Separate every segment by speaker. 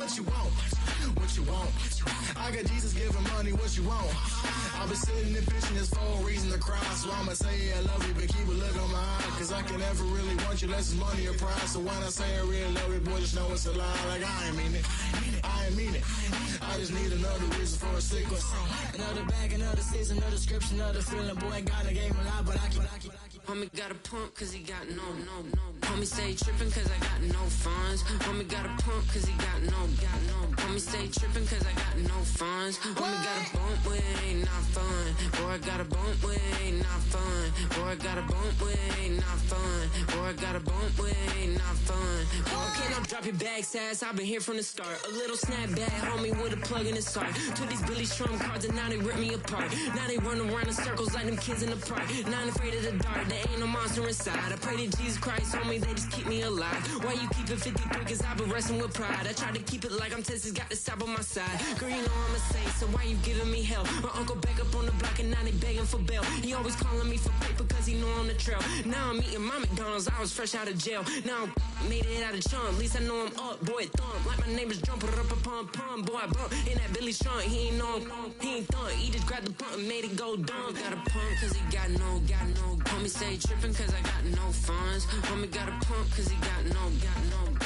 Speaker 1: what you want? What you want? I got Jesus giving money, what you want? I've been sitting and pitching this for a reason to cry. So I'ma say I love you, but keep a look on my eye. Cause I can never really want you unless it's money or prize. So when I say I really love you, boy, just know it's a lie. Like I ain't mean it. I ain't mean it. I just need another reason for a sequence. Another bag, another season, another description, another feeling. Boy, God, I gave him a lot, but I keep.
Speaker 2: Homie got a pump cause he got no. Homie stay tripping cause I got no funds. Homie got a pump cause he got no. Homie stay tripping cause I got no funds. Homie got a bump with it ain't not fun. Boy, I got a bump with it ain't not fun. Boy, I got a bump with it ain't not fun. Boy, I got a bump with it ain't not fun. Okay, now drop your bag, sass. I've been here from the start. A little snapback, homie, with a plug in his heart. Took these Billy Trump cards and now they rip me apart. Now they run around in circles like them kids in the park. Not afraid of the dark, there ain't no monster inside. I pray to Jesus Christ, homie, they just keep me alive. Why you keep it 53? Cause I've been wrestling with pride. I try to keep it like I'm Texas, got the stop on my side. Girl, you know I'm a saint, so why you giving me hell? My uncle back up on the block and now they begging for bail. He always calling me for paper cause he know I'm the trail. Now I'm eating my McDonald's, I was fresh out of jail. Now I made it out of chunk, at least I know I'm up, boy, thump. Like my neighbors jumping up a pum. Boy, I bump in that Billy trunk, he ain't know, he ain't thump. He just grabbed the pump and made it go dumb. Got a pump cause he got no. Homie stay tripping cause I got no funds. Homie got a pump cause he got no.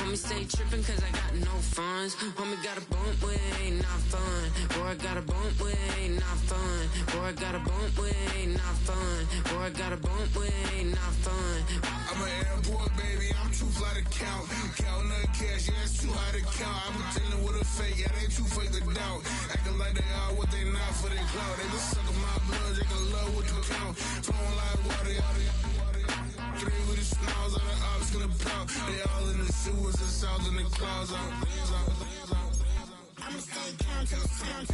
Speaker 2: Homie stay tripping cause I got no funds. Homie got a bump with it ain't not fun. Boy, I got a bump with it ain't not fun. Boy, I got a bump with it ain't not fun. Boy, I got a bump with it ain't not fun.
Speaker 1: I'm an airport baby, I'm too fly to count. Counting the cash, yeah, it's too high to count. I'm dealing with a fake, yeah, they too fake to doubt. Acting like they are what they not for their clout. They been sucking my blood, they can love what you count. Flowing like water. Three with the smiles on the ops gonna pout. They all in the sewers and south in the clouds. I'ma stay calm to the sound.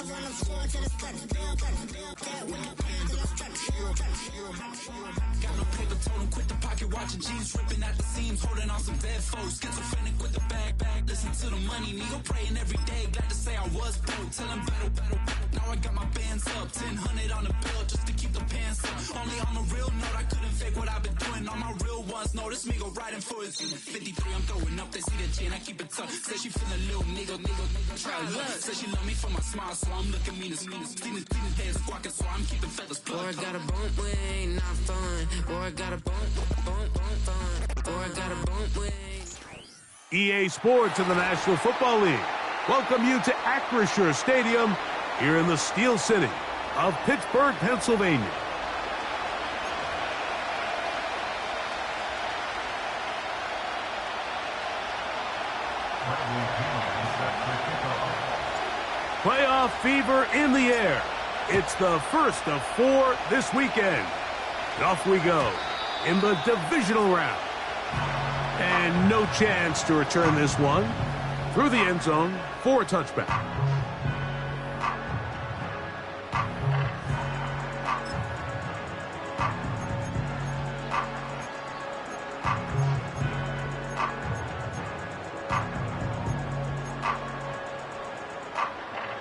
Speaker 1: On the floor to the cut. That with the pain to the structure. Got no paper, told him quit the pocket watching jeans ripping at the seams, holding on some bad foes. Schizophrenic with the bag. Listen to the money, nigga praying every day. Glad to say I was broke. Tell him battle. Now I got my bands up, 1000 on the bill just to keep the pants up. Only on the real note, I couldn't fake what I've been doing. All my real ones know this nigga riding for his 53. I'm throwing up, they see the chain, I keep it tough. Say she feeling a little nigga, try love. Say she love me for my smile, so I'm looking mean as Seen his head squawking, so I'm keeping feathers plucked.
Speaker 2: Boy, I got a bump with it ain't not fun. Boy, I got a bump fun. Boy, I got a bump with it.
Speaker 3: EA Sports in the National Football League welcome you to Acrisure Stadium here in the Steel City of Pittsburgh, Pennsylvania. Playoff fever in the air. It's the first of 4 this weekend. Off we go in the divisional round. And no chance to return this one through the end zone for a touchback.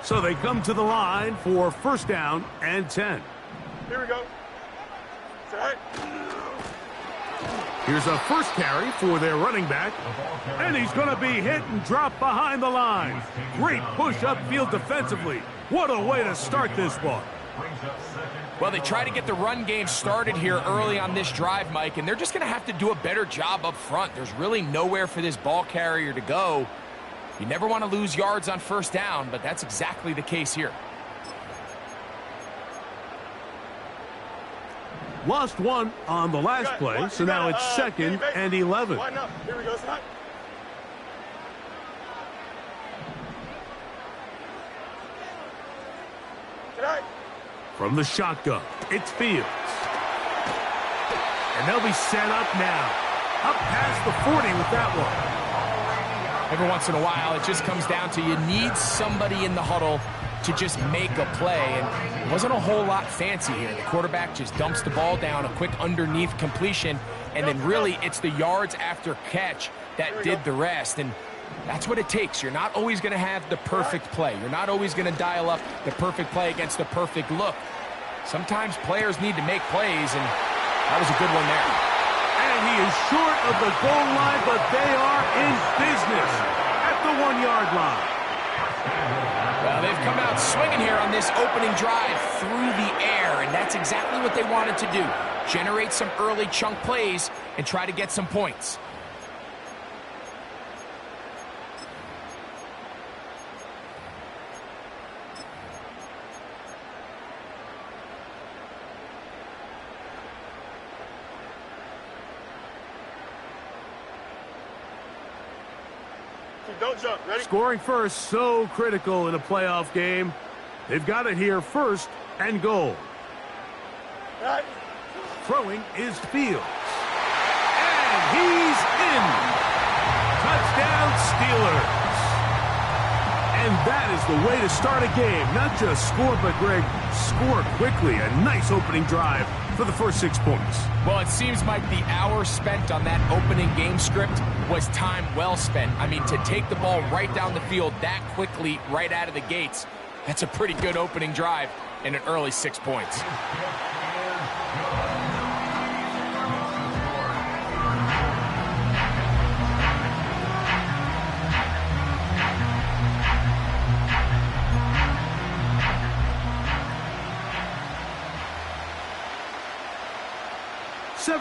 Speaker 3: So they come to the line for first down and 10.
Speaker 4: Here we go. Set.
Speaker 3: Here's a first carry for their running back. And he's going to be hit and dropped behind the line. Great push upfield defensively. What a way to start this one.
Speaker 5: Well, they try to get the run game started here early on this drive, Mike, and they're just going to have to do a better job up front. There's really nowhere for this ball carrier to go. You never want to lose yards on first down, but that's exactly the case here.
Speaker 3: Lost one on the last play, so now it's 2nd and 11.
Speaker 4: Line up. Here we go, son.
Speaker 3: From the shotgun, it's Fields. And they'll be set up now. Up past the 40 with that one.
Speaker 5: Every once in a while, it just comes down to you need somebody in the huddle to just make a play, and it wasn't a whole lot fancy here. The quarterback just dumps the ball down, a quick underneath completion, and then really it's the yards after catch that did the rest, and that's what it takes. You're not always going to have the perfect play. You're not always going to dial up the perfect play against the perfect look. Sometimes players need to make plays, and that was a good one there.
Speaker 3: And he is short of the goal line, but they are in business at the 1 line.
Speaker 5: Well, they've come out swinging here on this opening drive through the air, and that's exactly what they wanted to do. Generate some early chunk plays and try to get some points.
Speaker 4: Don't jump. Ready?
Speaker 3: Scoring first, so critical in a playoff game. They've got it here, first and goal.
Speaker 4: Right.
Speaker 3: Throwing is Fields. And he's in. Touchdown, Steelers. And that is the way to start a game. Not just score, but, Greg, score quickly. A nice opening drive for the first 6 points.
Speaker 5: Well, it seems like the hour spent on that opening game script was time well spent. I mean, to take the ball right down the field that quickly right out of the gates, that's a pretty good opening drive and an early 6 points.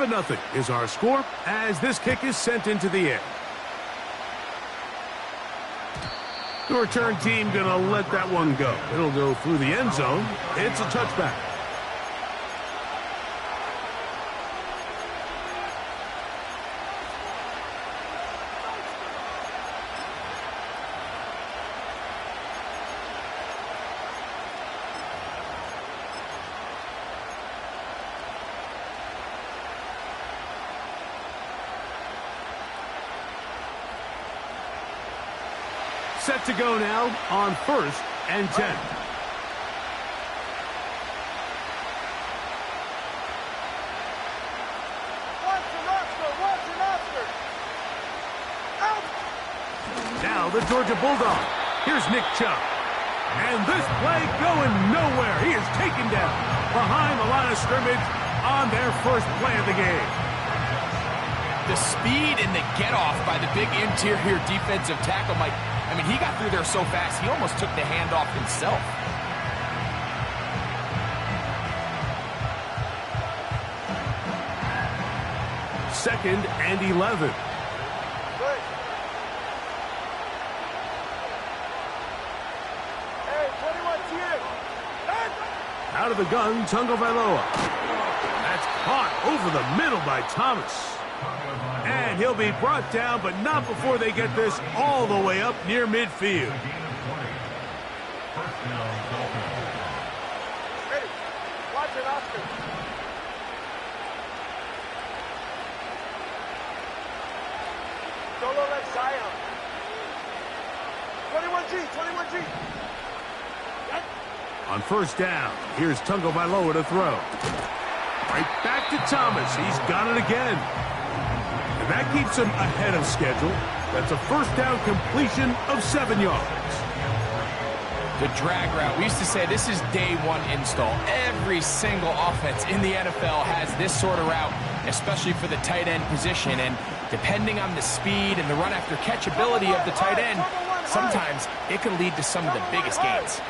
Speaker 3: Nothing is our score as this kick is sent into the air. The return team gonna let that one go. It'll go through the end zone. It's a touchback. Set to go now on first and 10. Now the Georgia Bulldog. Here's Nick Chubb. And this play going nowhere. He is taken down behind the line of scrimmage on their first play of the game.
Speaker 5: The speed and the get-off by the big interior defensive tackle, Mike. I mean, he got through there so fast, he almost took the handoff himself.
Speaker 3: Second and 11. Out of the gun, Tagovailoa. That's caught over the middle by Thomas. And he'll be brought down, but not before they get this all the way up near midfield.
Speaker 4: Ready. Watch it, Oscar. Solo left Zion. 21G, 21G.
Speaker 3: On first down, here's Tagovailoa to throw. Right back to Thomas. He's got it again. And that keeps him ahead of schedule. That's a first down completion of 7 yards.
Speaker 5: The drag route. We used to say this is day one install. Every single offense in the NFL has this sort of route, especially for the tight end position. And depending on the speed and the run after catch ability of the tight end, sometimes it can lead to some of the biggest gains.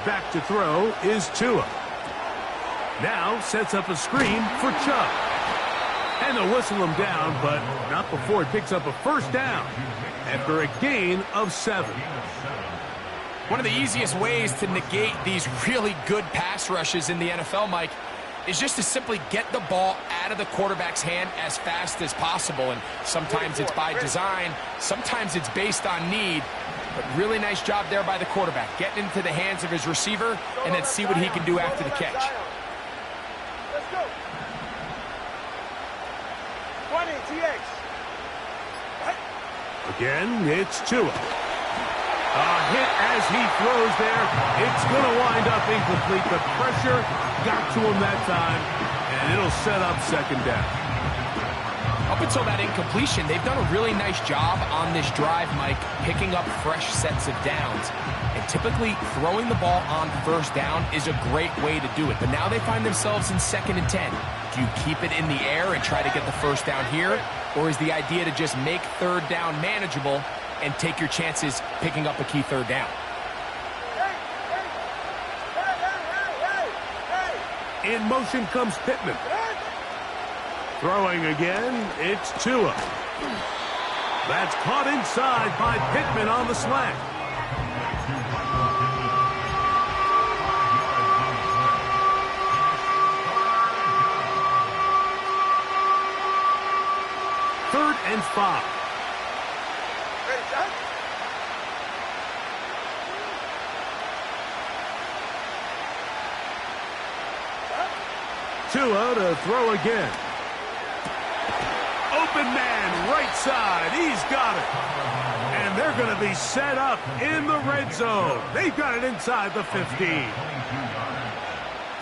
Speaker 3: Back to throw is Tua. Now sets up a screen for Chubb. And they'll whistle him down, but not before he picks up a first down after a gain of 7.
Speaker 5: One of the easiest ways to negate these really good pass rushes in the NFL, Mike, is just to simply get the ball out of the quarterback's hand as fast as possible. And sometimes it's by design, sometimes it's based on need. But really nice job there by the quarterback, getting into the hands of his receiver and then see what he can do after the catch.
Speaker 4: Let's go. 20, TX.
Speaker 3: Again, it's Tua. A hit as he throws there. It's going to wind up incomplete. The pressure got to him that time, and it'll set up second down.
Speaker 5: Up until that incompletion, they've done a really nice job on this drive, Mike, picking up fresh sets of downs. And typically, throwing the ball on first down is a great way to do it. But now they find themselves in 2nd and 10. Do you keep it in the air and try to get the first down here? Or is the idea to just make third down manageable and take your chances picking up a key third down?
Speaker 3: In motion comes Pittman. Throwing again, it's Tua. That's caught inside by Pittman on the slant. Third and 5.
Speaker 4: Ready, John?
Speaker 3: Tua to throw again. Open man, right side. He's got it. And they're going to be set up in the red zone. They've got it inside the 15.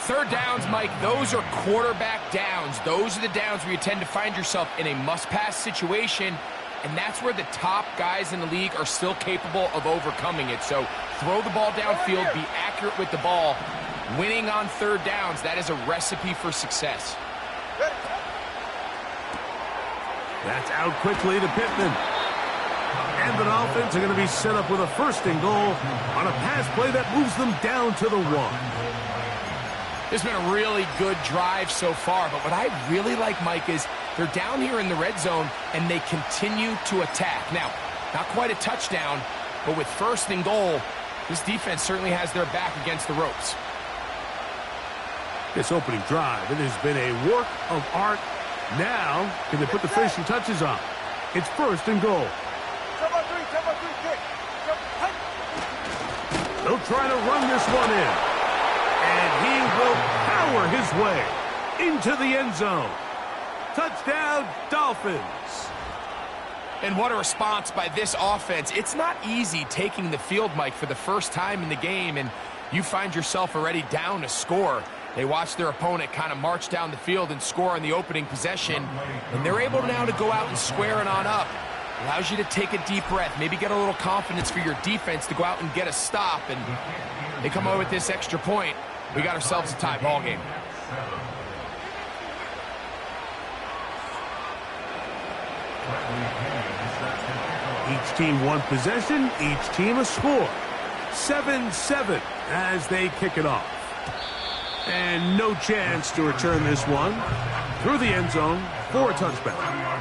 Speaker 5: Third downs, Mike, those are quarterback downs. Those are the downs where you tend to find yourself in a must-pass situation, and that's where the top guys in the league are still capable of overcoming it. So throw the ball downfield, be accurate with the ball. Winning on third downs, that is a recipe for success.
Speaker 3: That's out quickly to Pittman. And the Dolphins are going to be set up with a first and goal on a pass play that moves them down to the 1.
Speaker 5: This has been a really good drive so far, but what I really like, Mike, is they're down here in the red zone, and they continue to attack. Now, not quite a touchdown, but with first and goal, this defense certainly has their back against the ropes.
Speaker 3: This opening drive, it has been a work of art. Now, can they put the finishing touches on? It's first and goal.
Speaker 4: Cover 3, kick.
Speaker 3: They'll try to run this one in. And he will power his way into the end zone. Touchdown, Dolphins.
Speaker 5: And what a response by this offense. It's not easy taking the field, Mike, for the first time in the game, and you find yourself already down a score. They watch their opponent kind of march down the field and score on the opening possession, and they're able now to go out and square it on up. Allows you to take a deep breath, maybe get a little confidence for your defense to go out and get a stop, and they come away with this extra point. We got ourselves a tie ball game.
Speaker 3: Each team one possession, each team a score. 7-7 as they kick it off. And no chance to return this one through the end zone for a touchback.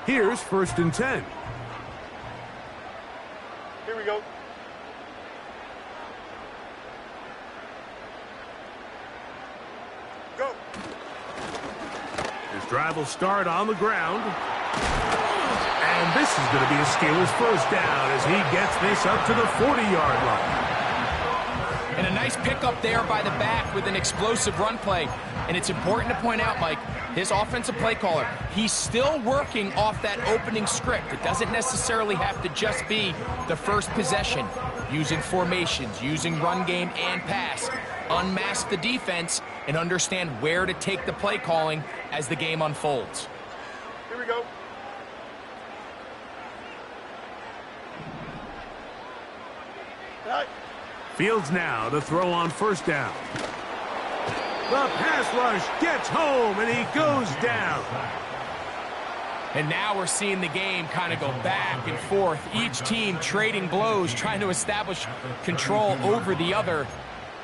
Speaker 3: Here's first and 10.
Speaker 4: Here we go. Go.
Speaker 3: This drive will start on the ground. And this is going to be a Steelers first down as he gets this up to the 40-yard line.
Speaker 5: And a nice pickup there by the back with an explosive run play. And it's important to point out, Mike, his offensive play caller, he's still working off that opening script. It doesn't necessarily have to just be the first possession. Using formations, using run game and pass. Unmask the defense and understand where to take the play calling as the game unfolds.
Speaker 4: Here we go. Right.
Speaker 3: Fields now to throw on first down. The pass rush gets home, and he goes down.
Speaker 5: And now we're seeing the game kind of go back and forth. Each team trading blows, trying to establish control over the other.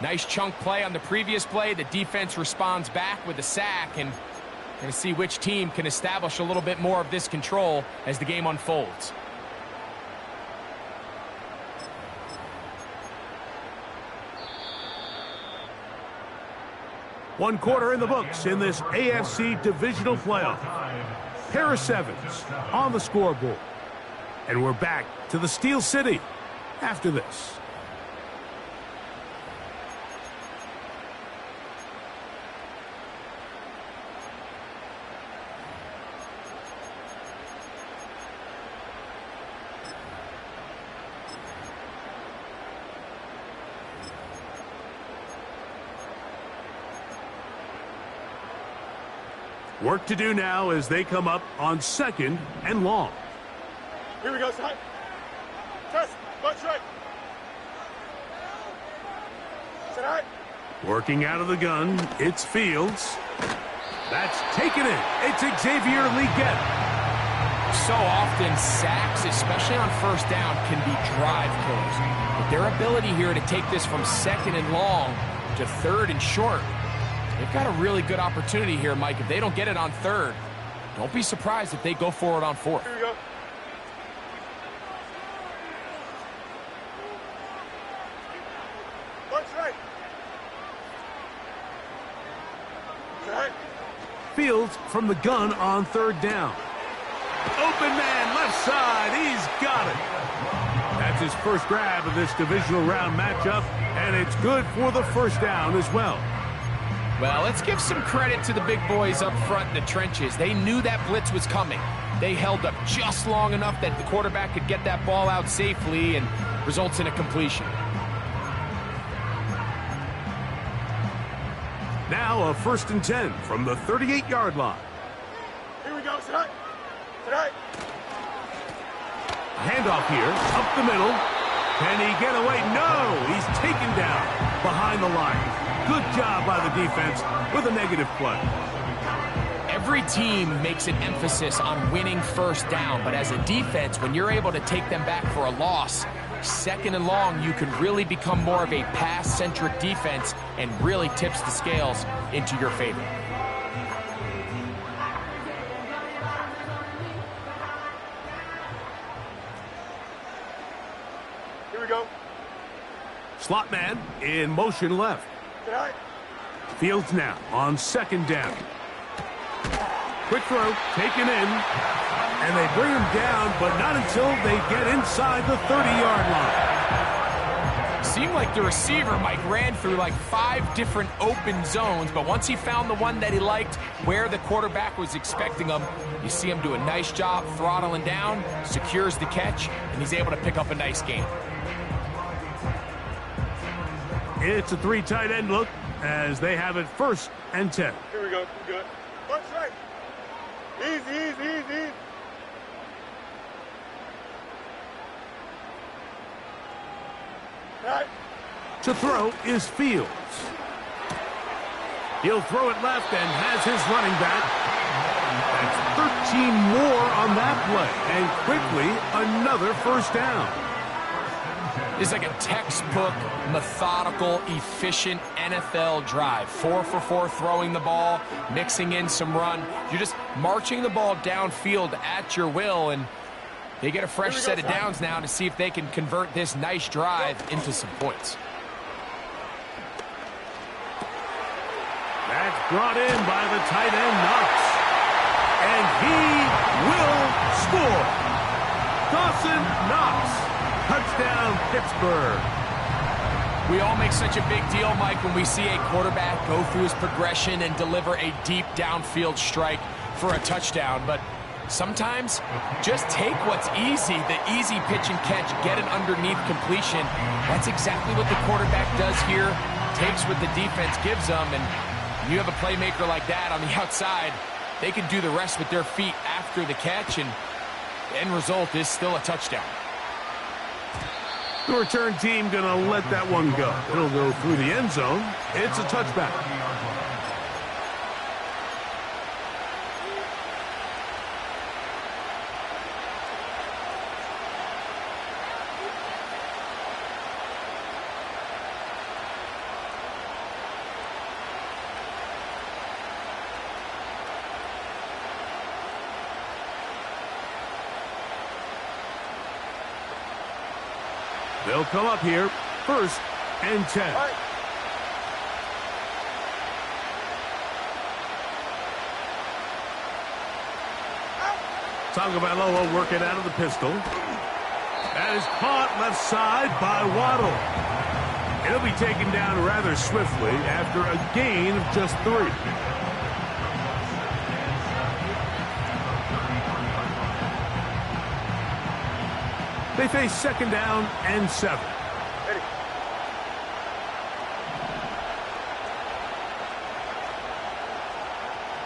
Speaker 5: Nice chunk play on the previous play. The defense responds back with a sack, and we're going to see which team can establish a little bit more of this control as the game unfolds.
Speaker 3: One quarter in the books in this AFC divisional playoff. Pair of sevens on the scoreboard. And we're back to the Steel City after this. Work to do now as they come up on 2nd and long.
Speaker 4: Here we go, side. Test. Butt straight. Sit high.
Speaker 3: Working out of the gun, it's Fields. That's taken it. It's Xavier Legette.
Speaker 5: So often, sacks, especially on first down, can be drive killers. But their ability here to take this from 2nd and long to 3rd and short, they've got a really good opportunity here, Mike. If they don't get it on 3rd, don't be surprised if they go for it on 4th.
Speaker 4: Here we go. Butt straight. Sit high.
Speaker 3: Fields from the gun on 3rd down. Open man, left side. He's got it. That's his first grab of this divisional round matchup, and it's good for the first down as well.
Speaker 5: Well, let's give some credit to the big boys up front in the trenches. They knew that blitz was coming. They held up just long enough that the quarterback could get that ball out safely and results in a completion.
Speaker 3: Now a 1st and 10 from the 38-yard line.
Speaker 4: Here we go, sit high. Sit high.
Speaker 3: Handoff here, up the middle. Can he get away? No! He's taken down behind the line. Good job by the defense with a negative play.
Speaker 5: Every team makes an emphasis on winning first down, but as a defense, when you're able to take them back for a loss, 2nd and long, you can really become more of a pass-centric defense and really tips the scales into your favor.
Speaker 4: Here we go.
Speaker 3: Slot man in motion left.
Speaker 4: Sit high.
Speaker 3: Fields now on 2nd down. Quick throw, taken in, and they bring him down, but not until they get inside the 30-yard line.
Speaker 5: Seemed like the receiver, Mike, ran through like 5 different open zones, but once he found the one that he liked, where the quarterback was expecting him, you see him do a nice job throttling down, secures the catch, and he's able to pick up a nice gain.
Speaker 3: It's a 3 tight end look as they have it 1st and 10.
Speaker 4: Here we go. Good. Butt straight. Easy, easy, easy. Right.
Speaker 3: To throw is Fields. He'll throw it left and has his running back. That's 13 more on that play, and quickly another first down.
Speaker 5: It's like a textbook, methodical, efficient NFL drive. 4 for 4 throwing the ball, mixing in some run. You're just marching the ball downfield at your will, and they get a fresh set of downs now to see if they can convert this nice drive into some points.
Speaker 3: That's brought in by the tight end, Knox. And he will score. Dawson Knox. Touchdown, Pittsburgh.
Speaker 5: We all make such a big deal, Mike, when we see a quarterback go through his progression and deliver a deep downfield strike for a touchdown. But sometimes just take what's easy, the easy pitch and catch, get an underneath completion. That's exactly what the quarterback does here, takes what the defense gives them, and you have a playmaker like that on the outside, they can do the rest with their feet after the catch, and the end result is still a touchdown.
Speaker 3: The return team going to let that one go. It'll go through the end zone. It's a touchback. They'll come up here, 1st and 10.
Speaker 4: Right.
Speaker 3: Tagovailoa working out of the pistol. That is caught left side by Waddle. It'll be taken down rather swiftly after a gain of just 3. They face 2nd down and 7.
Speaker 4: Ready.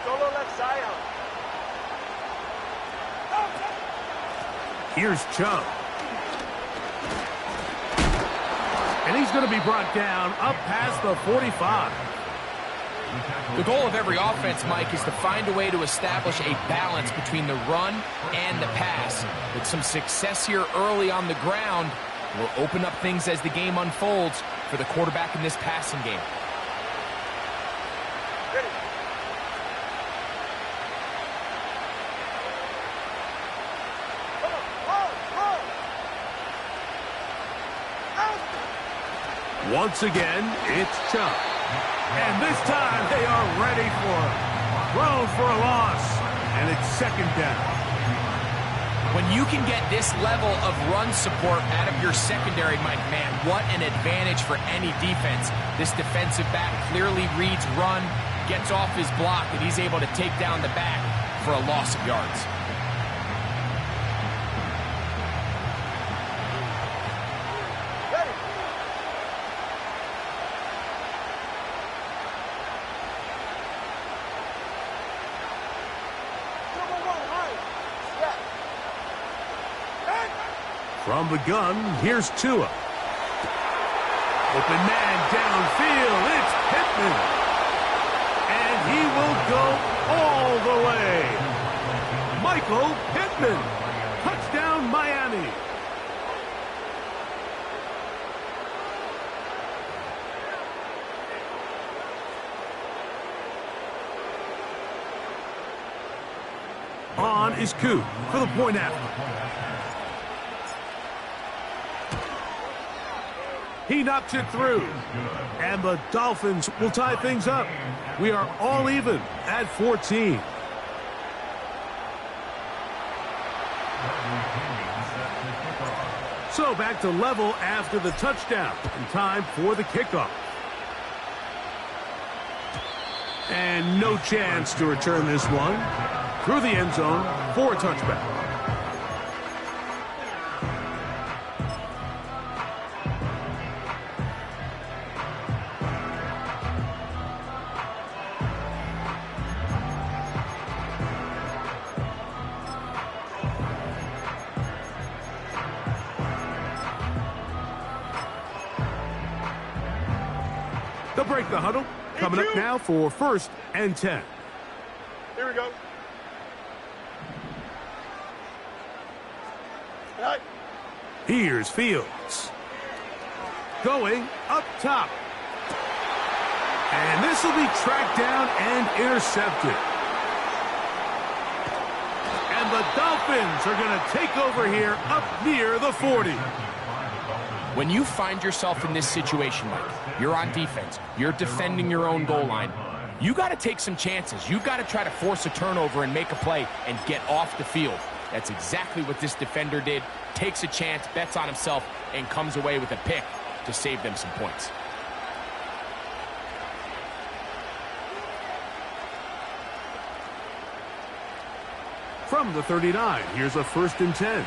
Speaker 4: Solo left side,
Speaker 3: Here's Chubb. And he's going to be brought down up past the 45.
Speaker 5: The goal of every offense, Mike, is to find a way to establish a balance between the run and the pass. With some success here early on the ground, will open up things as the game unfolds for the quarterback in this passing game.
Speaker 3: Once again, it's Chubb. And this time they are ready for him. Thrown for a loss. And it's second down.
Speaker 5: When you can get this level of run support out of your secondary, Mike, man, what an advantage for any defense. This defensive back clearly reads run, gets off his block, and he's able to take down the back for a loss of yards.
Speaker 3: From the gun, here's Tua. Open man downfield, it's Pittman. And he will go all the way. Michael Pittman. Touchdown, Miami. On is Coop for the point after. He knocks it through. And the Dolphins will tie things up. We are all even at 14. So back to level after the touchdown. And time for the kickoff. And no chance to return this one. Through the end zone for a touchback. They'll break the huddle. Coming up now for 1st and 10.
Speaker 4: Here we go. Right.
Speaker 3: Here's Fields. Going up top. And this will be tracked down and intercepted. And the Dolphins are going to take over here up near the 40.
Speaker 5: When you find yourself in this situation, Mike, you're on defense, you're defending your own goal line, you got to take some chances. You got to try to force a turnover and make a play and get off the field. That's exactly what this defender did. Takes a chance, bets on himself, and comes away with a pick to save them some points.
Speaker 3: From the 39, here's a 1st and 10.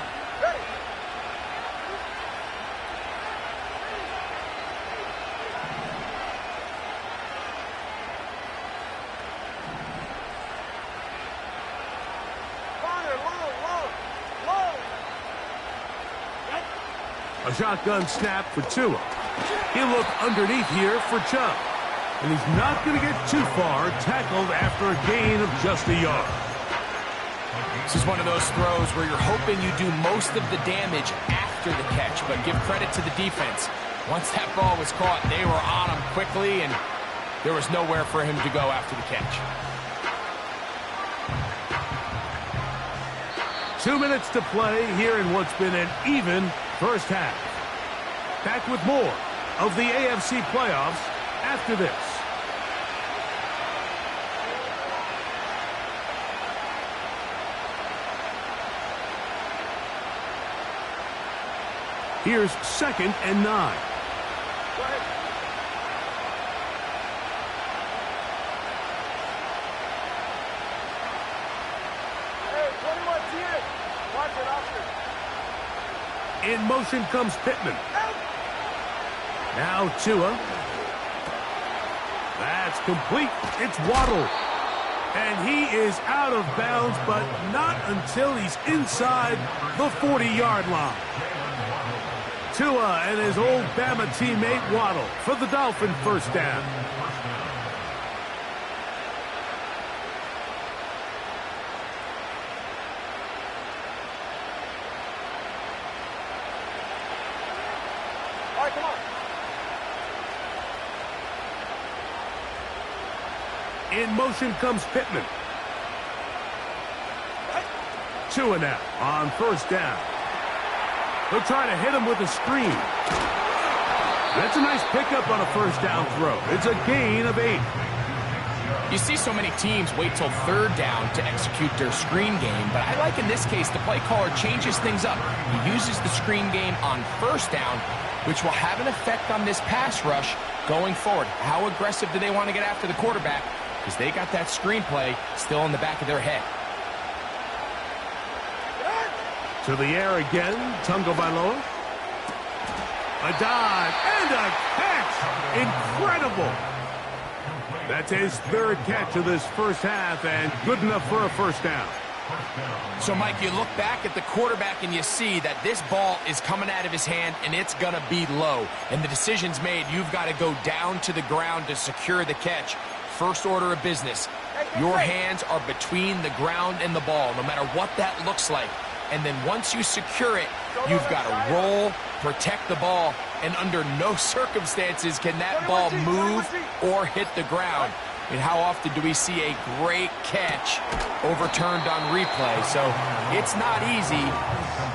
Speaker 3: A shotgun snap for Tua. He'll look underneath here for Chubb. And he's not going to get too far, tackled after a gain of just a yard.
Speaker 5: This is one of those throws where you're hoping you do most of the damage after the catch, but give credit to the defense. Once that ball was caught, they were on him quickly, and there was nowhere for him to go after the catch.
Speaker 3: 2 minutes to play here in what's been an even first half. Back with more of the AFC playoffs after this. Here's 2nd and 9. In motion comes Pittman. Now Tua. That's complete. It's Waddle. And he is out of bounds, but not until he's inside the 40-yard line. Tua and his old Bama teammate Waddle for the Dolphin first down.
Speaker 4: All right, come on.
Speaker 3: In motion comes Pittman. Tua now on first down. They'll try to hit him with a screen. That's a nice pickup on a first down throw. It's a gain of 8.
Speaker 5: You see so many teams wait till third down to execute their screen game, but I like in this case the play caller changes things up. He uses the screen game on first down, which will have an effect on this pass rush going forward. How aggressive do they want to get after the quarterback? Because they got that screenplay still in the back of their head.
Speaker 3: To the air again, Tagovailoa. A dive and a catch. Incredible. That's his third catch of this first half and good enough for a first down.
Speaker 5: So, Mike, you look back at the quarterback and you see that this ball is coming out of his hand and it's going to be low. And the decision's made. You've got to go down to the ground to secure the catch. First order of business. Your hands are between the ground and the ball, no matter what that looks like. And then once you secure it, you've got to roll, protect the ball, and under no circumstances can that ball move or hit the ground. And how often do we see a great catch overturned on replay? So it's not easy.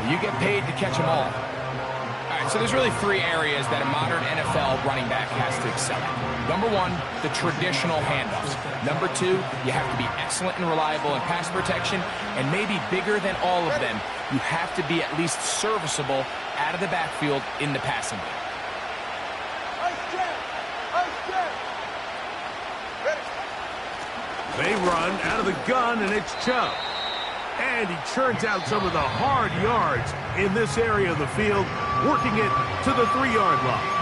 Speaker 5: You get paid to catch them all. All right, so there's really 3 areas that a modern NFL running back has to excel at. Number 1, the traditional handoffs. Number 2, you have to be excellent and reliable in pass protection. And maybe bigger than all of them, you have to be at least serviceable out of the backfield in the passing game.
Speaker 3: They run out of the gun, and it's Chubb. And he churns out some of the hard yards in this area of the field, working it to the 3-yard line.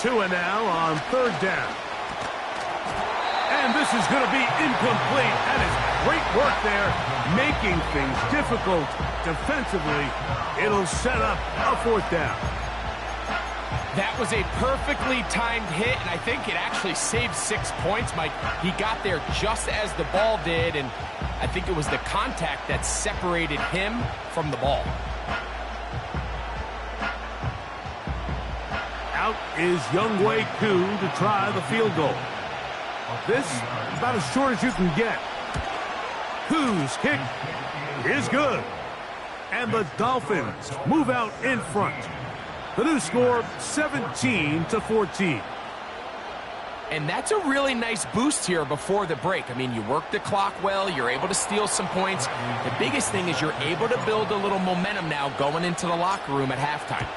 Speaker 3: Tua now on third down. And this is going to be incomplete. That is great work there, making things difficult defensively. It'll set up a fourth down.
Speaker 5: That was a perfectly timed hit, and I think it actually saved 6 points, Mike. He got there just as the ball did, and I think it was the contact that separated him from the ball.
Speaker 3: Out is Younghoe Koo to try the field goal. This is about as short as you can get. Koo's kick is good. And the Dolphins move out in front. The new score, 17-14.
Speaker 5: And that's a really nice boost here before the break. I mean, you work the clock well, you're able to steal some points. The biggest thing is you're able to build a little momentum now going into the locker room at halftime.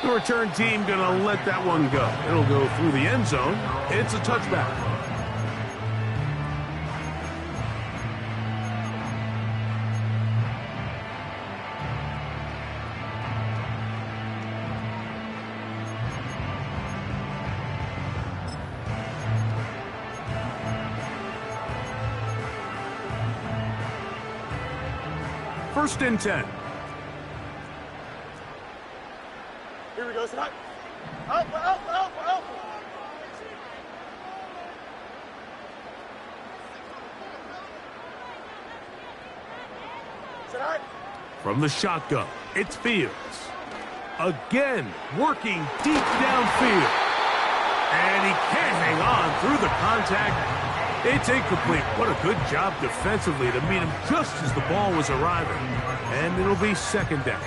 Speaker 3: The return team going to let that one go. It'll go through the end zone. It's a touchback. First and 10.
Speaker 4: Here we go, Scott. Up.
Speaker 3: From the shotgun, it's Fields. Again, working deep downfield. And he can't hang on through the contact. It's incomplete. What a good job defensively to meet him just as the ball was arriving. And it'll be second down.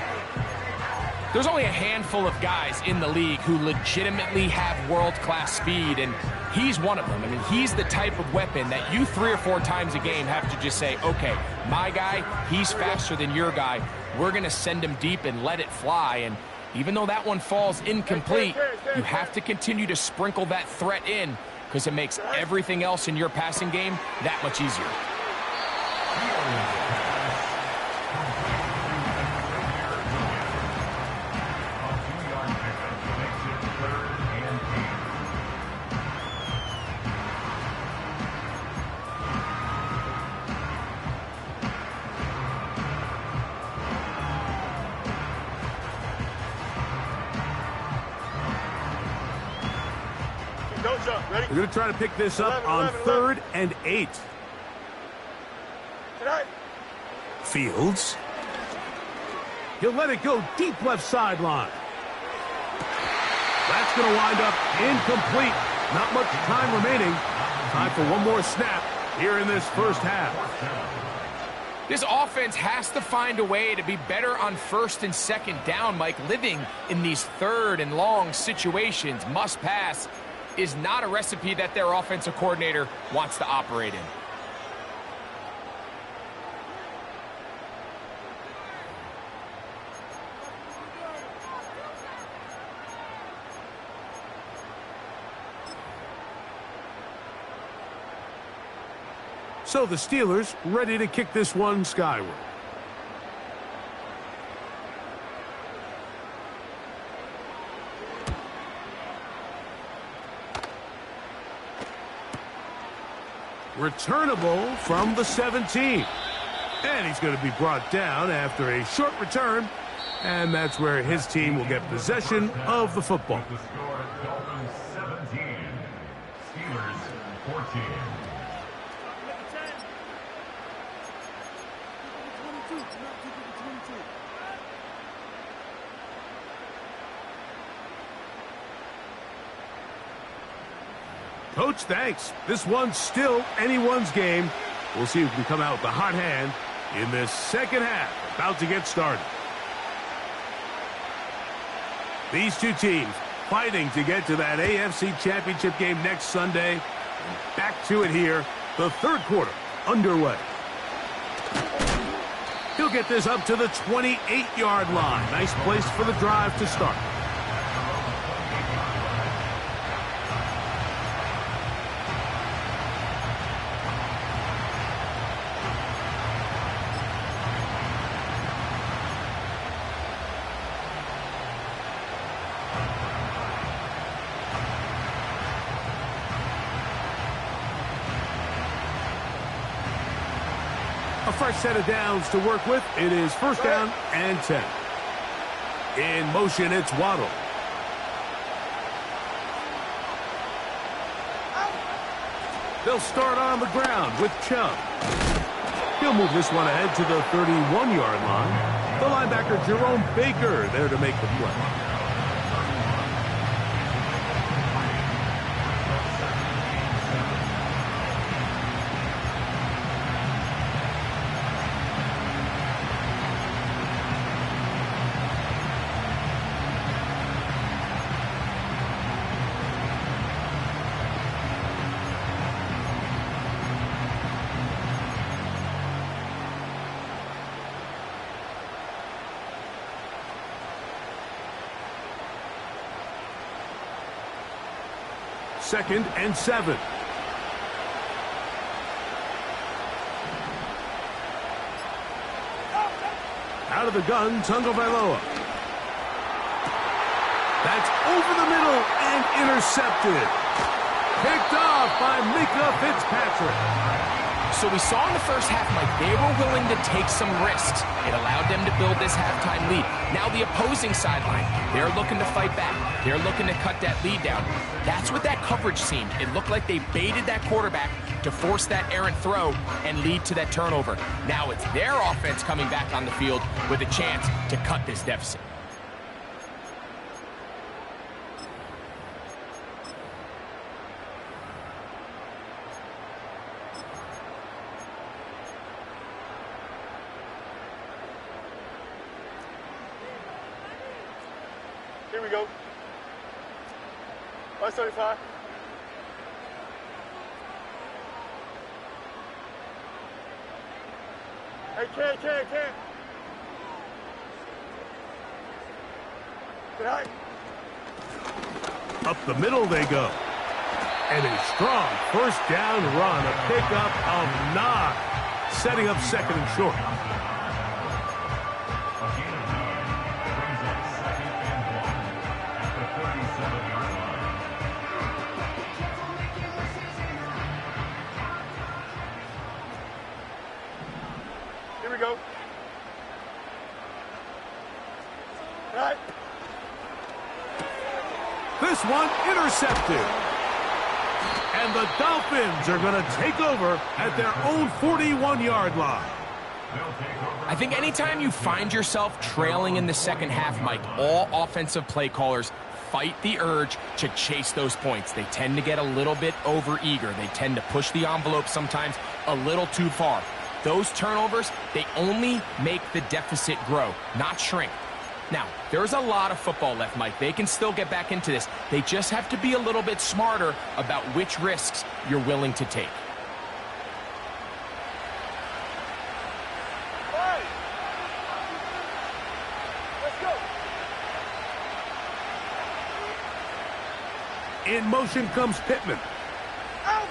Speaker 5: There's only a handful of guys in the league who legitimately have world-class speed, and he's one of them. I mean, he's the type of weapon that you 3 or 4 times a game have to just say, okay, my guy, he's faster than your guy. We're going to send him deep and let it fly. And even though that one falls incomplete, you have to continue to sprinkle that threat in because it makes everything else in your passing game that much easier.
Speaker 4: Don't jump. Ready?
Speaker 3: We're going to try to pick this up on 3rd and 8.
Speaker 4: Tonight.
Speaker 3: Fields. He'll let it go deep left sideline. That's going to wind up incomplete. Not much time remaining. Time for one more snap here in this first half.
Speaker 5: This offense has to find a way to be better on 1st and 2nd down, Mike. Living in these 3rd and long situations, must pass, is not a recipe that their offensive coordinator wants to operate in.
Speaker 3: So the Steelers ready to kick this one skyward. Returnable from the 17. And he's going to be brought down after a short return. And that's where his team will get possession of the football.
Speaker 6: The score, Dolphins 17, Steelers 14.
Speaker 3: Coach, thanks. This one's still anyone's game. We'll see who can come out with the hot hand in this second half. About to get started. These two teams fighting to get to that AFC Championship game next Sunday. And back to it here. The 3rd quarter underway. He'll get this up to the 28-yard line. Nice place for the drive to start. A fresh set of downs to work with. It is 1st down and 10. In motion, it's Waddle. They'll start on the ground with Chubb. He'll move this one ahead to the 31-yard line. The linebacker, Jerome Baker, there to make the play. Second and 7. Out of the gun, Tagovailoa. That's over the middle and intercepted. Picked off by Minkah Fitzpatrick.
Speaker 5: So we saw in the first half, Mike, they were willing to take some risks. It allowed them to build this halftime lead. Now the opposing sideline, they're looking to fight back. They're looking to cut that lead down. That's what that coverage seemed. It looked like they baited that quarterback to force that errant throw and lead to that turnover. Now it's their offense coming back on the field with a chance to cut this deficit.
Speaker 4: Here we go. 175. Hey, Ken. Good night.
Speaker 3: Up the middle they go. And a strong first down run, a pickup of 9, setting up second and short.
Speaker 6: A gain of 9 brings up 2nd and 1 at the 37-yard line.
Speaker 4: Here we go. Good night.
Speaker 3: This one intercepted. And the Dolphins are going to take over at their own 41-yard line.
Speaker 5: I think anytime you find yourself trailing in the second half, Mike, all offensive play callers fight the urge to chase those points. They tend to get a little bit overeager. They tend to push the envelope sometimes a little too far. Those turnovers, they only make the deficit grow, not shrink. Now, there's a lot of football left, Mike. They can still get back into this. They just have to be a little bit smarter about which risks you're willing to take.
Speaker 4: Hey! Let's go.
Speaker 3: In motion comes Pittman.
Speaker 4: Out.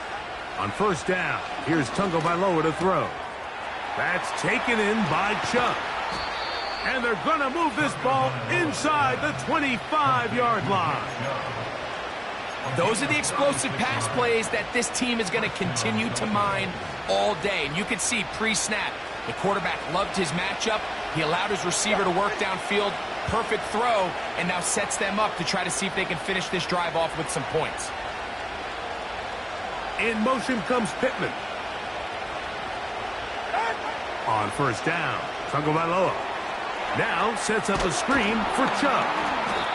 Speaker 3: On first down, here's Tagovailoa to throw. That's taken in by Chubb. And they're going to move this ball inside the 25-yard line.
Speaker 5: Those are the explosive pass plays that this team is going to continue to mine all day. And you can see pre-snap, the quarterback loved his matchup. He allowed his receiver to work downfield. Perfect throw, and now sets them up to try to see if they can finish this drive off with some points.
Speaker 3: In motion comes Pittman. On first down, Tagovailoa now sets up a screen for Chubb.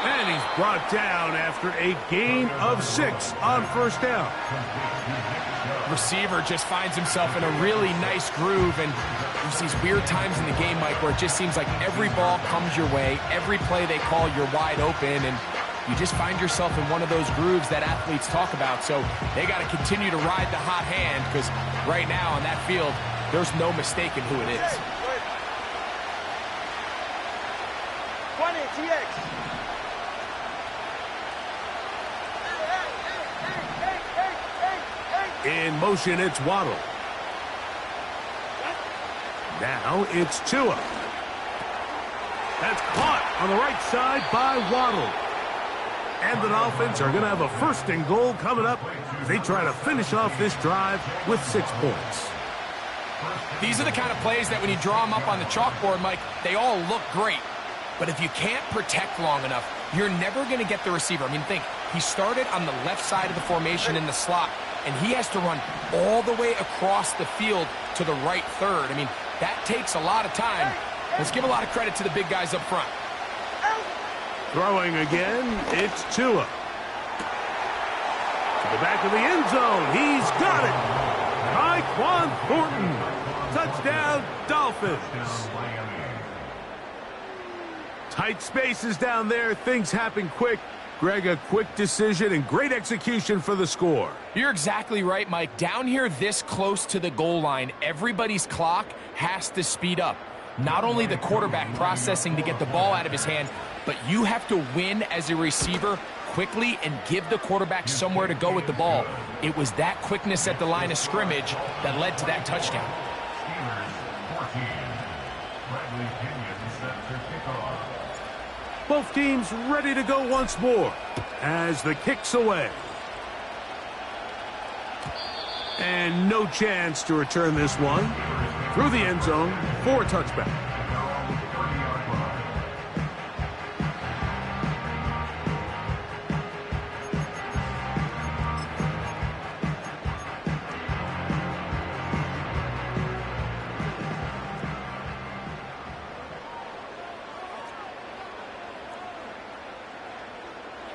Speaker 3: And he's brought down after a gain of 6 on first down.
Speaker 5: Receiver just finds himself in a really nice groove, and there's these weird times in the game, Mike, where it just seems like every ball comes your way, every play they call, you're wide open, and you just find yourself in one of those grooves that athletes talk about. So they got to continue to ride the hot hand, because right now on that field, there's no mistaking who it is.
Speaker 4: 20 TX.
Speaker 3: In motion, it's Waddle. Now it's Tua. That's caught on the right side by Waddle. And the Dolphins are going to have a first and goal coming up as they try to finish off this drive with 6 points.
Speaker 5: These are the kind of plays that when you draw them up on the chalkboard, Mike, they all look great. But if you can't protect long enough, you're never going to get the receiver. I mean, think, he started on the left side of the formation in the slot, and he has to run all the way across the field to the right third. I mean, that takes a lot of time. Let's give a lot of credit to the big guys up front.
Speaker 3: Throwing again, it's Tua. To the back of the end zone, he's got it. Tyquan Thornton. Touchdown, Dolphins. Tight spaces down there, things happen quick. Greg, a quick decision and great execution for the score.
Speaker 5: You're exactly right, Mike. Down here this close to the goal line, everybody's clock has to speed up. Not only the quarterback processing to get the ball out of his hand, but you have to win as a receiver quickly and give the quarterback somewhere to go with the ball. It was that quickness at the line of scrimmage that led to that touchdown.
Speaker 6: Steelers 14. Bradley Pinion set to kick off.
Speaker 3: Both teams ready to go once more as the kick's away. And no chance to return this one through the end zone for a touchback.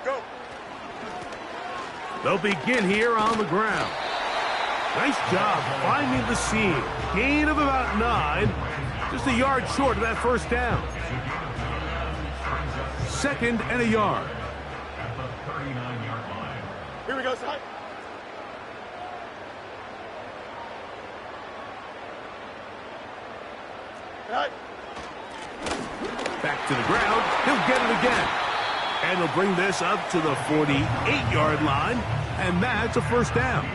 Speaker 4: Go.
Speaker 3: They'll begin here on the ground. Nice job finding the seam. Gain of about 9. Just a yard short of that first down. 2nd and a yard.
Speaker 6: At the 39-yard line.
Speaker 4: Here we go, side. Right.
Speaker 3: Back to the ground. He'll get it again. And he'll bring this up to the 48-yard line. And that's a first down.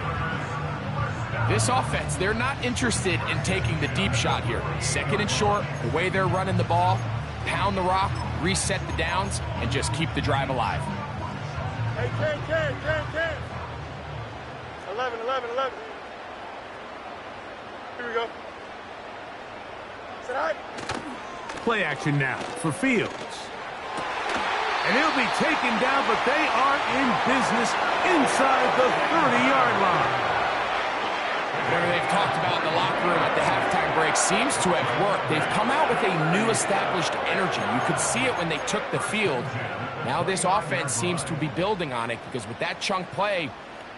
Speaker 5: This offense, they're not interested in taking the deep shot here. 2nd and short, the way they're running the ball, pound the rock, reset the downs, and just keep the drive alive.
Speaker 4: Hey, 10. 11. Here we go. Sit high.
Speaker 3: Play action now for Fields. And he'll be taken down, but they are in business inside the 30-yard line.
Speaker 5: Whatever they've talked about in the locker room at the halftime break seems to have worked. They've come out with a new established energy. You could see it when they took the field. Now this offense seems to be building on it because with that chunk play,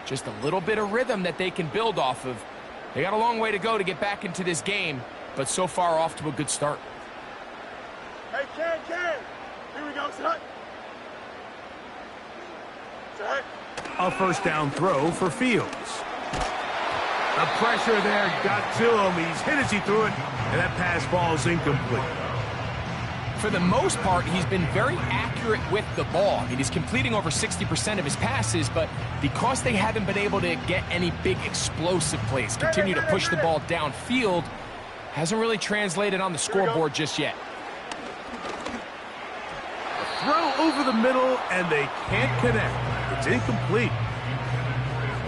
Speaker 5: just a little bit of rhythm that they can build off of. They got a long way to go to get back into this game, but so far off to a good start.
Speaker 4: Hey, Ken. Here we go, sit high. Sit high.
Speaker 3: A first down throw for Fields. The pressure there got to him. He's hit as he threw it, and that pass ball's incomplete.
Speaker 5: For the most part, he's been very accurate with the ball. I mean, he's completing over 60% of his passes, but because they haven't been able to get any big explosive plays, continue to push the ball downfield, hasn't really translated on the scoreboard just yet.
Speaker 3: Throw over the middle, and they can't connect. It's incomplete.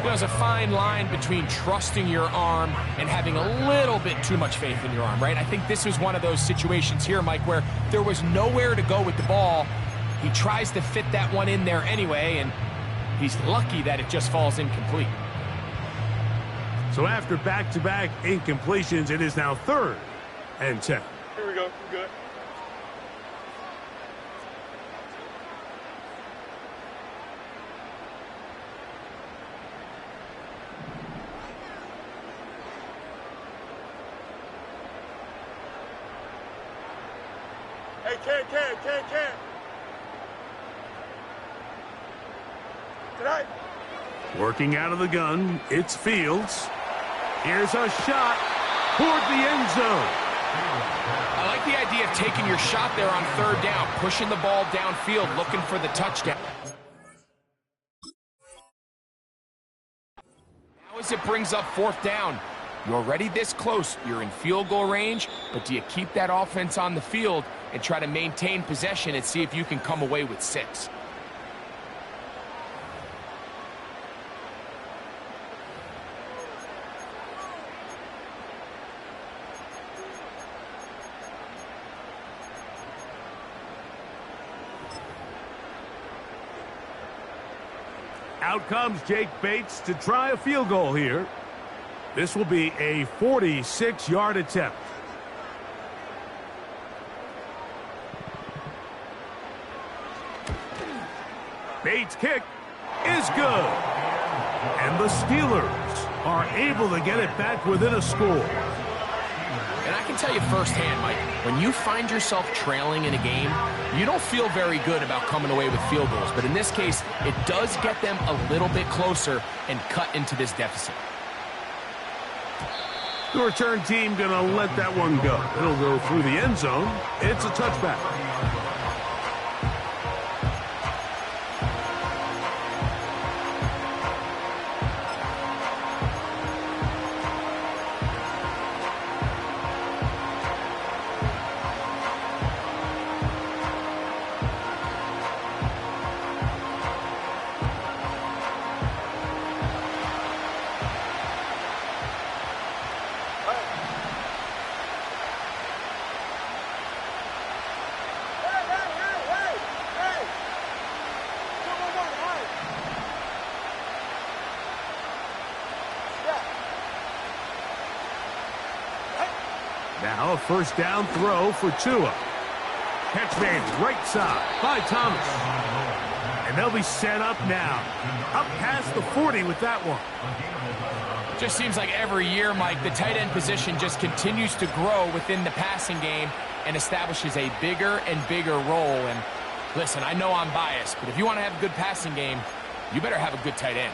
Speaker 5: There's a fine line between trusting your arm and having a little bit too much faith in your arm, right? I think this was one of those situations here, Mike, where there was nowhere to go with the ball. He tries to fit that one in there anyway, and he's lucky that it just falls incomplete.
Speaker 3: So after back-to-back incompletions, it is now 3rd and 10.
Speaker 4: Here we go. We're good. Hey, Ken. Tonight.
Speaker 3: Working out of the gun, it's Fields. Here's a shot toward the end zone.
Speaker 5: I like the idea of taking your shot there on 3rd down, pushing the ball downfield, looking for the touchdown. Now as it brings up 4th down, you're already this close. You're in field goal range, but do you keep that offense on the field and try to maintain possession and see if you can come away with 6?
Speaker 3: Out comes Jake Bates to try a field goal here. This will be a 46-yard attempt. Bates' kick is good. And the Steelers are able to get it back within a score.
Speaker 5: And I can tell you firsthand, Mike, when you find yourself trailing in a game, you don't feel very good about coming away with field goals. But in this case, it does get them a little bit closer and cut into this deficit.
Speaker 3: The return team going to let that one go. It'll go through the end zone. It's a touchback. Now a first down throw for Tua. Catch made right side by Thomas. And they'll be set up now. Up past the 40 with that one.
Speaker 5: Just seems like every year, Mike, the tight end position just continues to grow within the passing game and establishes a bigger and bigger role. And Listen, I know I'm biased, but if you want to have a good passing game, you better have a good tight end.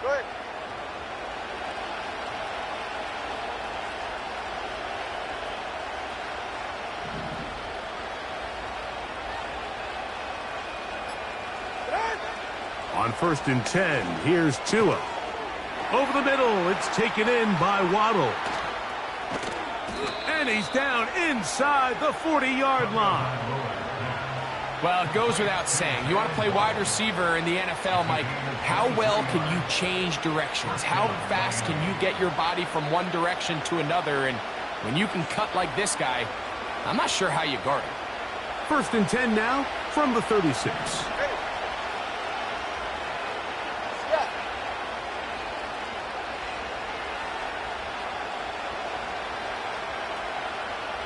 Speaker 4: Good.
Speaker 3: On 1st and 10, here's Tua. Over the middle, it's taken in by Waddle. And he's down inside the 40-yard line.
Speaker 5: Well, it goes without saying. You want to play wide receiver in the NFL, Mike, how well can you change directions? How fast can you get your body from one direction to another? And when you can cut like this guy, I'm not sure how you guard him.
Speaker 3: 1st and 10 now from the 36.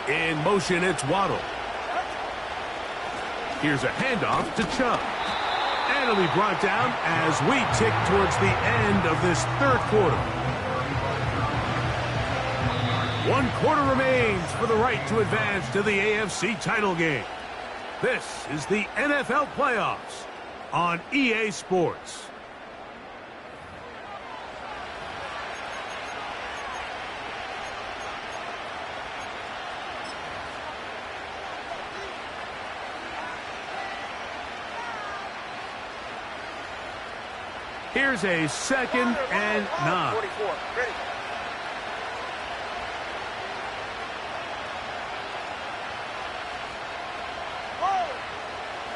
Speaker 3: In motion, it's Waddle. Here's a handoff to Chubb. And it'll be brought down as we tick towards the end of this 3rd quarter. 1 quarter remains for the right to advance to the AFC title game. This is the NFL playoffs on EA Sports. Here's a 2nd and 9.
Speaker 4: 44. Ready.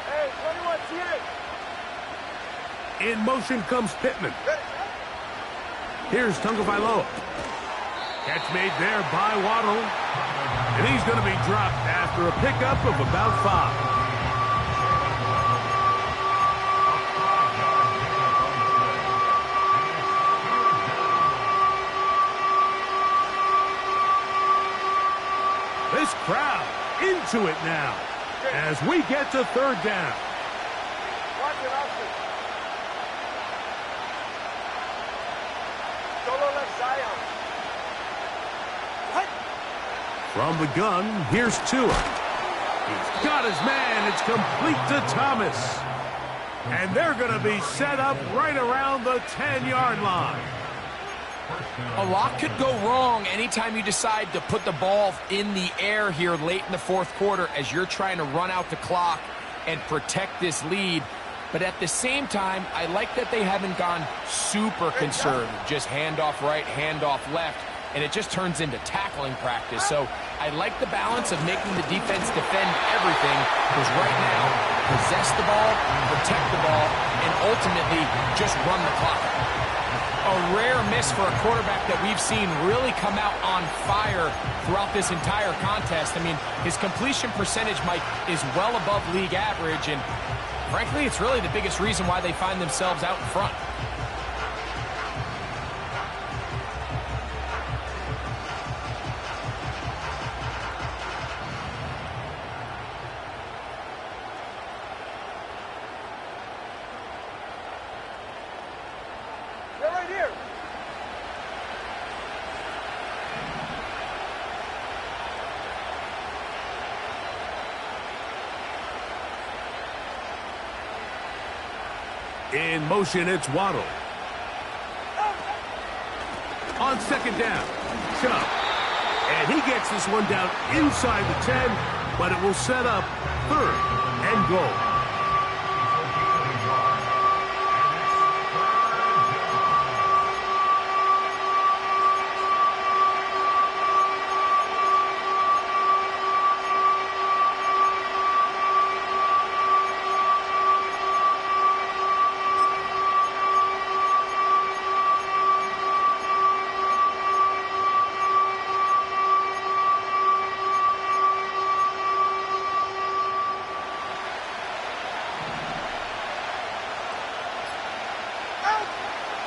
Speaker 4: Hey, 21, TA.
Speaker 3: In motion comes Pittman. Here's Tagovailoa. Catch made there by Waddle. And he's going to be dropped after a pickup of about 5. This crowd into it now as we get to 3rd down.
Speaker 4: Watch it, Austin. Solo left Zion. What?
Speaker 3: From the gun, here's Tua. He's got his man. It's complete to Thomas. And they're going to be set up right around the 10-yard line.
Speaker 5: A lot could go wrong anytime you decide to put the ball in the air here late in the 4th quarter as you're trying to run out the clock and protect this lead. But at the same time, I like that they haven't gone super conservative. Just handoff right, handoff left, and it just turns into tackling practice. So I like the balance of making the defense defend everything, because right now, possess the ball, protect the ball, and ultimately just run the clock out. A rare miss for a quarterback that we've seen really come out on fire throughout this entire contest. I mean, his completion percentage, Mike, is well above league average, and frankly, it's really the biggest reason why they find themselves out in front.
Speaker 4: They're right here.
Speaker 3: In motion, it's Waddle. On 2nd down, Chubb. And he gets this one down inside the 10, but it will set up 3rd and goal.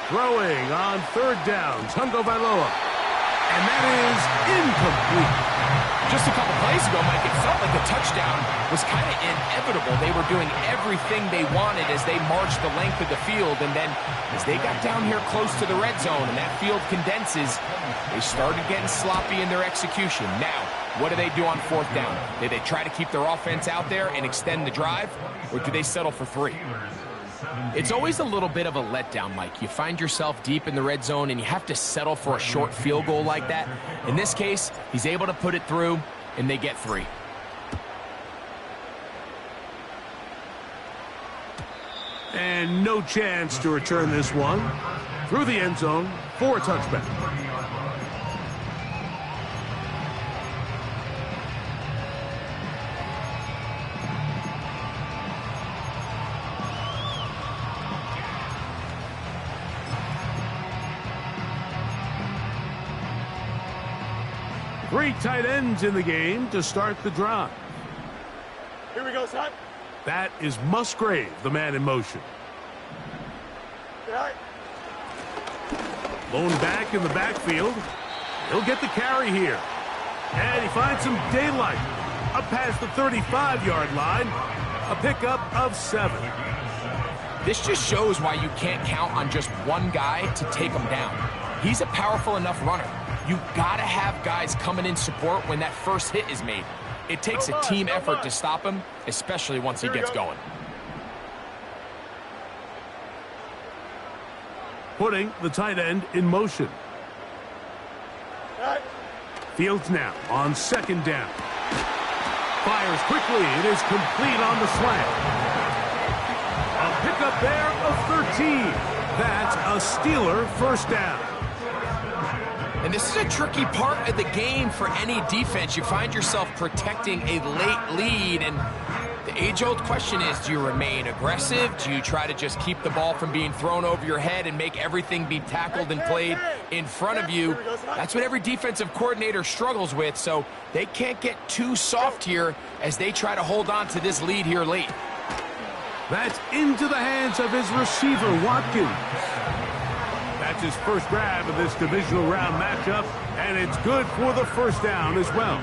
Speaker 3: Throwing on 3rd down, Tagovailoa. And that is incomplete.
Speaker 5: Just a couple plays ago, Mike, it felt like the touchdown was kind of inevitable. They were doing everything they wanted as they marched the length of the field, and then as they got down here close to the red zone and that field condenses, they started getting sloppy in their execution. Now, what do they do on fourth down? Do they try to keep their offense out there and extend the drive, or do they settle for 3? It's always a little bit of a letdown, Mike. You find yourself deep in the red zone and you have to settle for a short field goal like that. In this case, he's able to put it through, and they get 3.
Speaker 3: And no chance to return this one. Through the end zone for a touchback. Three tight ends in the game to start the drive.
Speaker 4: Here we go, son.
Speaker 3: That is Musgrave, the man in motion.
Speaker 4: Yeah.
Speaker 3: Lone back in the backfield. He'll get the carry here. And he finds some daylight. Up past the 35-yard line. A pickup of 7.
Speaker 5: This just shows why you can't count on just one guy to take him down. He's a powerful enough runner. You've got to have guys coming in support when that first hit is made. It takes a team effort to stop him, especially once he gets going.
Speaker 3: Putting the tight end in motion. Fields now on second down. Fires quickly. It is complete on the slant. A pickup there of 13. That's a Steeler first down.
Speaker 5: And this is a tricky part of the game for any defense. You find yourself protecting a late lead, and the age-old question is, do you remain aggressive? Do you try to just keep the ball from being thrown over your head and make everything be tackled and played in front of you? That's what every defensive coordinator struggles with, so they can't get too soft here as they try to hold on to this lead here late.
Speaker 3: That's into the hands of his receiver, Watkins. That's his first grab of this divisional round matchup, and it's good for the first down as well.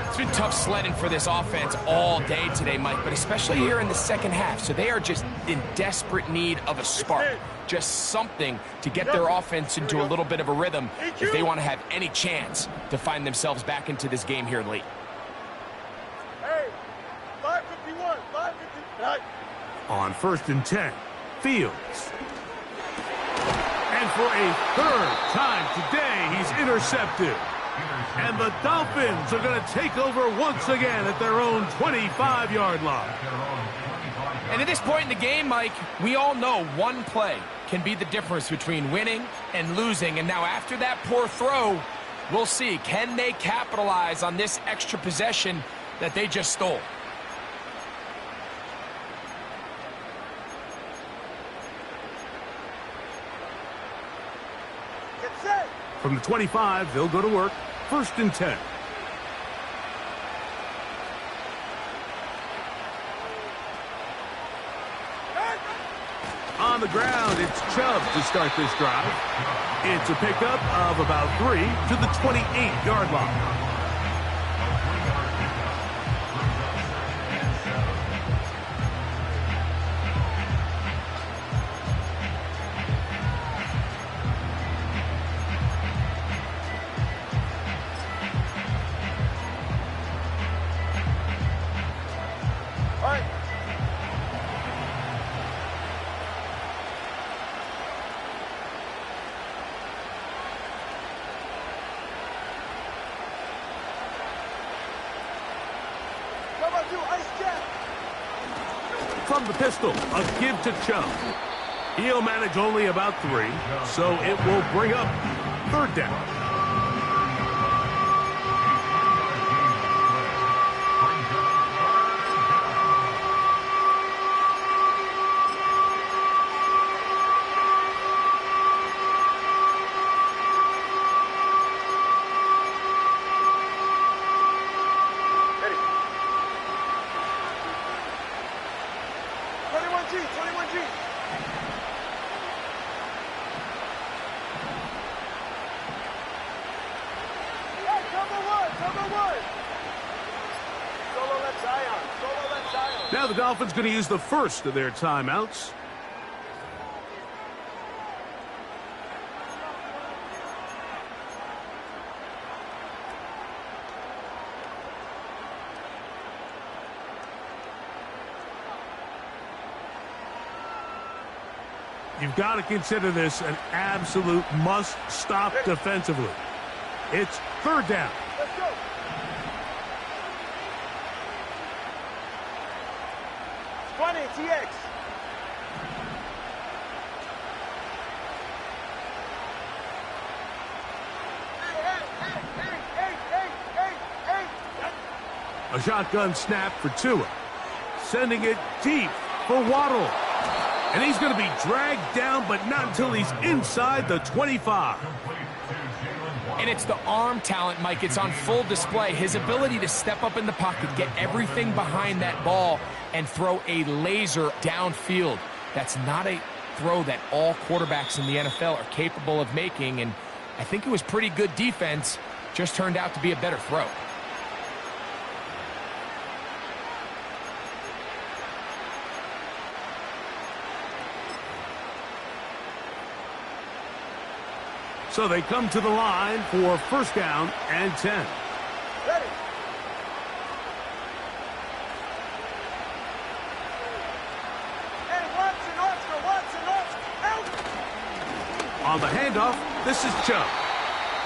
Speaker 5: It's been tough sledding for this offense all day today, Mike, but especially here in the second half. So they are just in desperate need of a spark, just something to get their offense into a little bit of a rhythm if they want to have any chance to find themselves back into this game here late.
Speaker 4: Hey, 551, 550.
Speaker 3: On 1st and 10, Fields. And for a third time today, he's intercepted. And the Dolphins are going to take over once again at their own 25-yard line.
Speaker 5: And at this point in the game, Mike, we all know one play can be the difference between winning and losing. And now after that poor throw, we'll see, can they capitalize on this extra possession that they just stole?
Speaker 3: From the 25, they'll go to work. 1st and 10. On the ground, it's Chubb to start this drive. It's a pickup of about 3 to the 28-yard line. From the pistol, a give to Chubb. He'll manage only about 3, so it will bring up 3rd down.
Speaker 4: Number one.
Speaker 3: Now the Dolphins going to use the first of their timeouts. You've got to consider this an absolute must-stop defensively. It's third down.
Speaker 4: Let's go. Squad in, TX.
Speaker 3: A shotgun snap for Tua. Sending it deep for Waddle. And he's going to be dragged down, but not until he's inside the 25.
Speaker 5: And it's the arm talent, Mike. It's on full display. His ability to step up in the pocket, get everything behind that ball, and throw a laser downfield. That's not a throw that all quarterbacks in the NFL are capable of making. And I think it was pretty good defense. Just turned out to be a better throw.
Speaker 3: So they come to the line for first down and 10.
Speaker 4: Ready. Hey, Watson, out.
Speaker 3: On the handoff, this is Chubb.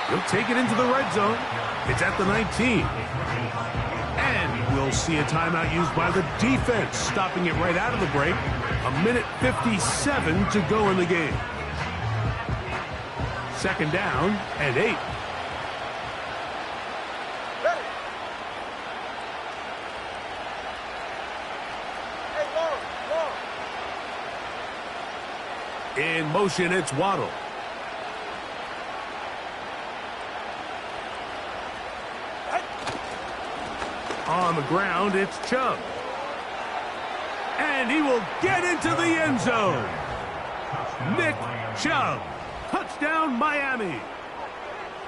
Speaker 3: He'll take it into the red zone. It's at the 19. And we'll see a timeout used by the defense, stopping it right out of the break. 1:57 to go in the game. Second down and 8.
Speaker 4: Ready. Hey, long.
Speaker 3: In motion, it's Waddle. On the ground, it's Chubb. And he will get into the end zone. Nick Chubb. Touchdown, Miami.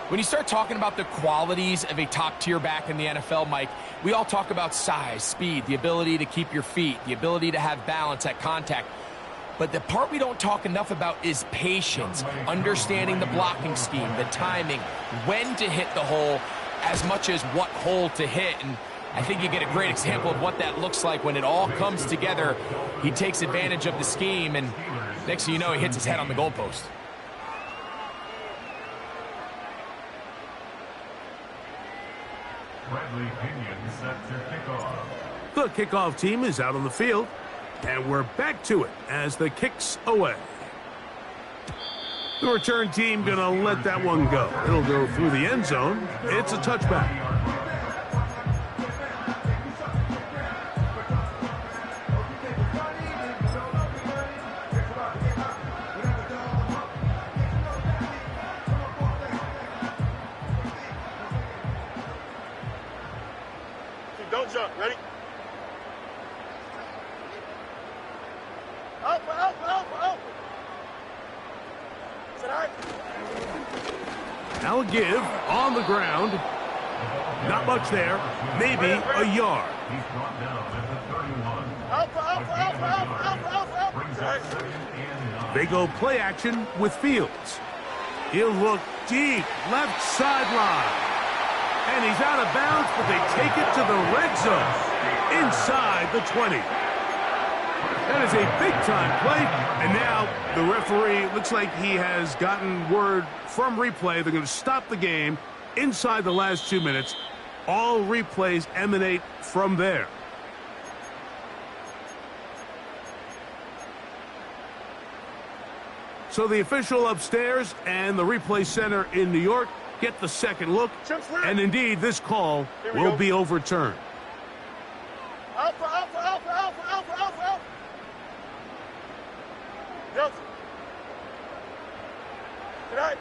Speaker 5: When you start talking about the qualities of a top-tier back in the NFL, Mike, we all talk about size, speed, the ability to keep your feet, the ability to have balance at contact. But the part we don't talk enough about is patience, understanding the blocking scheme, the timing, when to hit the hole, as much as what hole to hit. And I think you get a great example of what that looks like when it all comes together. He takes advantage of the scheme, and next thing you know, he hits his head on the goalpost.
Speaker 6: Bradley Pinion set to kickoff.
Speaker 3: The kickoff team is out on the field, and we're back to it as the kick's away. The return team gonna let that one go. It'll go through the end zone. It's a touchback.
Speaker 4: Don't jump. Ready? Alpha. Is it all right?
Speaker 3: Now a give on the ground. Not much there. Maybe a yard.
Speaker 6: He's brought down at the 31.
Speaker 4: Alpha.
Speaker 6: Brings up 2nd and 9.
Speaker 3: They go play action with Fields. He'll look deep, left sideline. And he's out of bounds, but they take it to the red zone, inside the 20. That is a big-time play, and now the referee looks like he has gotten word from replay. They're going to stop the game inside the last 2 minutes. All replays emanate from there. So the official upstairs and the replay center in New York get the second look, and indeed this call will be overturned.
Speaker 4: Alpha. Delta. Good night.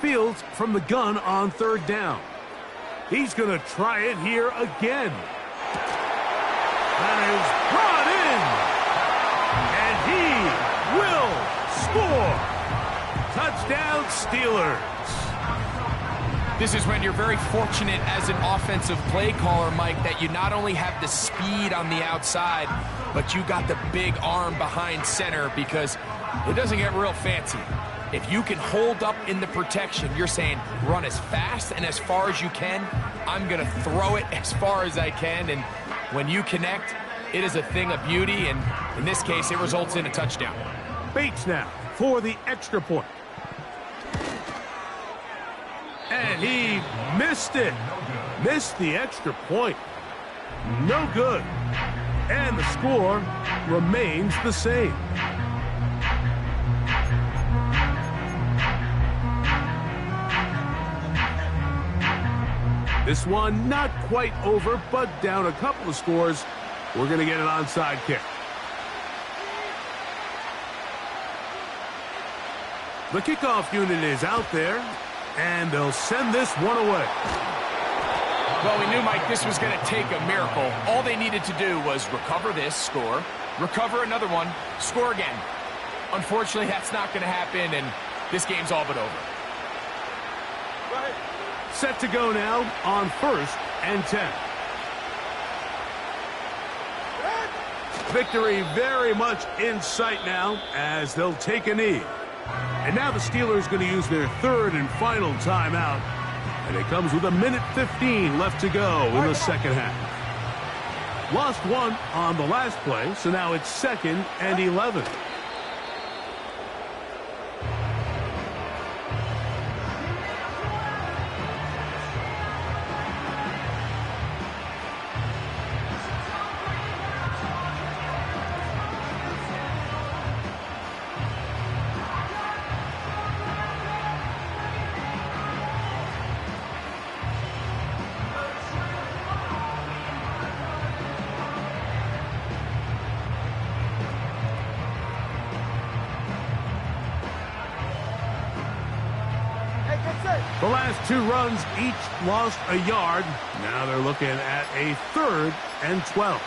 Speaker 3: Fields from the gun on third down. He's going to try it here again. That is brought in. And he will score. Touchdown, Steelers.
Speaker 5: This is when you're very fortunate as an offensive play caller, Mike, that you not only have the speed on the outside, but you got the big arm behind center, because it doesn't get real fancy. If you can hold up in the protection, you're saying run as fast and as far as you can. I'm going to throw it as far as I can, and when you connect, it is a thing of beauty, and in this case, it results in a touchdown.
Speaker 3: Bates now for the extra point. And he missed it. Missed the extra point. No good. And the score remains the same. This one not quite over, but down a couple of scores. We're going to get an onside kick. The kickoff unit is out there, and they'll send this one away.
Speaker 5: Well, we knew, Mike, this was going to take a miracle. All they needed to do was recover this, score, recover another one, score again. Unfortunately, that's not going to happen, and this game's all but over.
Speaker 3: Set to go now on 1st and 10. Victory very much in sight now as they'll take a knee. And now the Steelers going to use their 3rd and final timeout. And it comes with 1:15 left to go in the second half. Lost one on the last play, so now it's 2nd and 11. The last 2 runs each lost a yard. Now they're looking at a 3rd and 12.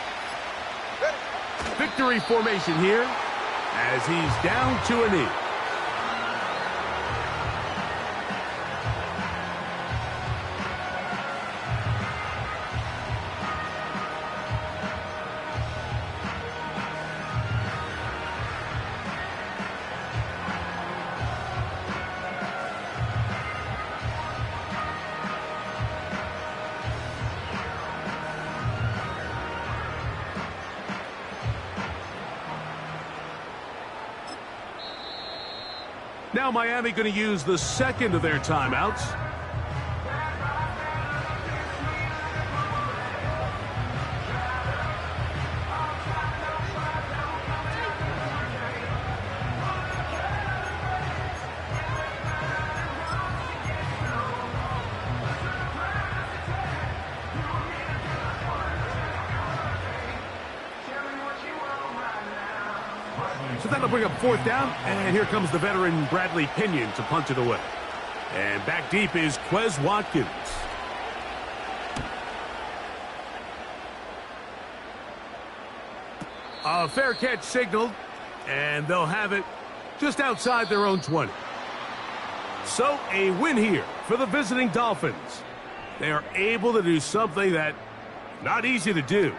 Speaker 3: Victory formation here as he's down to a knee. Now Miami going to use the 2nd of their timeouts. So that'll bring up 4th down, and here comes the veteran Bradley Pinion to punt it away. And back deep is Quez Watkins. A fair catch signaled, and they'll have it just outside their own 20. So a win here for the visiting Dolphins. They are able to do something that not easy to do.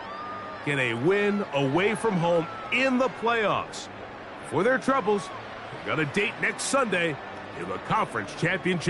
Speaker 3: Get a win away from home in the playoffs. For their troubles, they've got a date next Sunday in the conference championship.